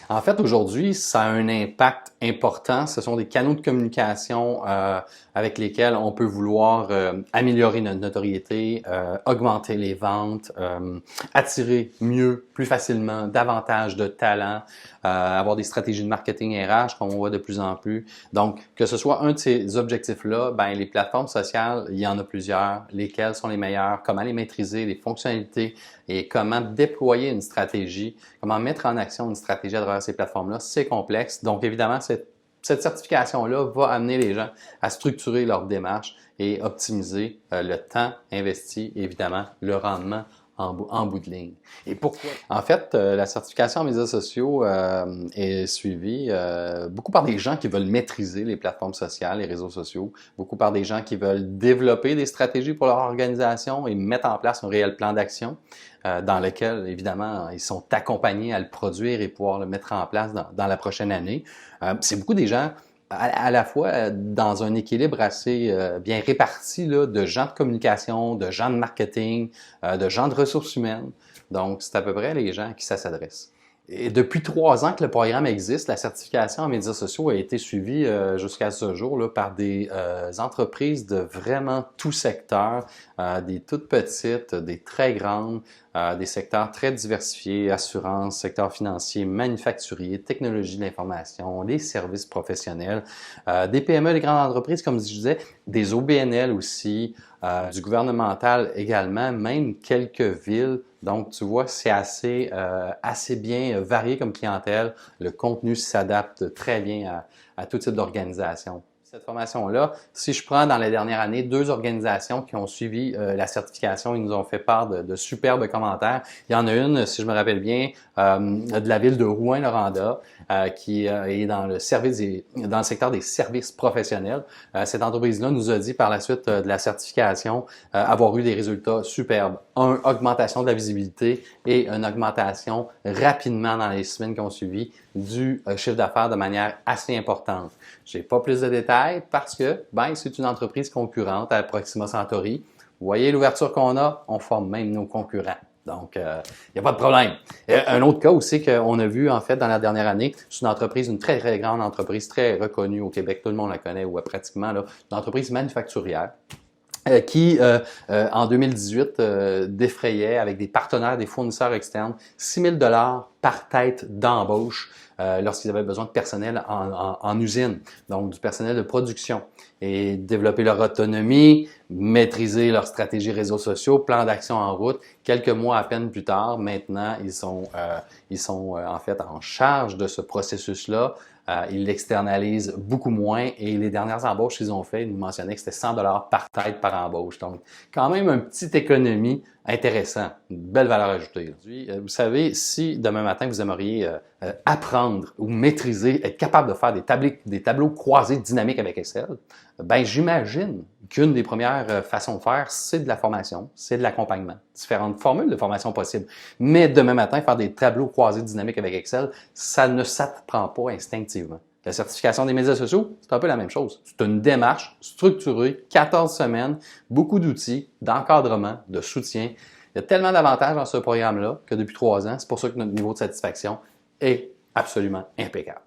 En fait, aujourd'hui, ça a un impact important. Ce sont des canaux de communication avec lesquels on peut vouloir améliorer notre notoriété, augmenter les ventes, attirer mieux, plus facilement, davantage de talents, avoir des stratégies de marketing RH comme on voit de plus en plus. Donc, que ce soit un de ces objectifs-là, ben les plateformes sociales, il y en a plusieurs. Lesquelles sont les meilleures? Comment les maîtriser? Les fonctionnalités et comment déployer une stratégie, comment mettre en action une stratégie à travers ces plateformes-là, c'est complexe. Donc, évidemment, cette certification-là va amener les gens à structurer leur démarche et optimiser le temps investi, évidemment, le rendement en bout de ligne. Et pourquoi? En fait, la certification en médias sociaux est suivie beaucoup par des gens qui veulent maîtriser les plateformes sociales, les réseaux sociaux, beaucoup par des gens qui veulent développer des stratégies pour leur organisation et mettre en place un réel plan d'action dans lequel, évidemment, ils sont accompagnés à le produire et pouvoir le mettre en place dans la prochaine année. C'est beaucoup des gens à la fois dans un équilibre assez bien réparti là, de gens de communication, de gens de marketing, de gens de ressources humaines. Donc, c'est à peu près les gens à qui ça s'adresse. Et depuis 3 ans que le programme existe, la certification en médias sociaux a été suivie jusqu'à ce jour là, par des entreprises de vraiment tout secteur, des toutes petites, des très grandes, des secteurs très diversifiés, assurance, secteur financier, manufacturier, technologie de l'information, les services professionnels, des PME, des grandes entreprises, comme je disais, des OBNL aussi, du gouvernemental également, même quelques villes. Donc, tu vois, c'est assez bien varié comme clientèle. Le contenu s'adapte très bien à tout type d'organisation. Cette formation-là, si je prends dans les dernières années 2 organisations qui ont suivi la certification, ils nous ont fait part de superbes commentaires. Il y en a une, si je me rappelle bien, de la ville de Rouyn-Noranda, qui est dans le secteur des services professionnels. Cette entreprise-là nous a dit par la suite de la certification avoir eu des résultats superbes. Augmentation de la visibilité et une augmentation rapidement dans les semaines qui ont suivi du chiffre d'affaires de manière assez importante. J'ai pas plus de détails parce que c'est une entreprise concurrente à Proxima Centauri. Vous voyez l'ouverture qu'on a, on forme même nos concurrents. Donc, il n'y a pas de problème. Un autre cas aussi qu'on a vu, en fait, dans la dernière année, c'est une entreprise, une très, très grande entreprise, très reconnue au Québec, tout le monde la connaît, ou pratiquement, là, une entreprise manufacturière qui, en 2018, défrayait avec des partenaires, des fournisseurs externes, 6 000 $ par tête d'embauche lorsqu'ils avaient besoin de personnel en usine, donc du personnel de production. Et développer leur autonomie, maîtriser leur stratégie réseaux sociaux, plan d'action en route. Quelques mois à peine plus tard, maintenant, ils sont en fait en charge de ce processus-là. Ils l'externalisent beaucoup moins et les dernières embauches qu'ils ont fait, ils nous mentionnaient que c'était 100 $ par tête par embauche. Donc, quand même une petite économie intéressante, une belle valeur ajoutée. Vous savez, si demain matin vous aimeriez apprendre ou maîtriser, être capable de faire des tableaux croisés dynamiques avec Excel, j'imagine qu'une des premières façons de faire, c'est de la formation, c'est de l'accompagnement, différentes formules de formation possibles. Mais demain matin, faire des tableaux croisés dynamiques avec Excel, ça ne s'apprend pas instinctivement. La certification des médias sociaux, c'est un peu la même chose. C'est une démarche structurée, 14 semaines, beaucoup d'outils, d'encadrement, de soutien. Il y a tellement d'avantages dans ce programme-là que depuis 3 ans, c'est pour ça que notre niveau de satisfaction est absolument impeccable.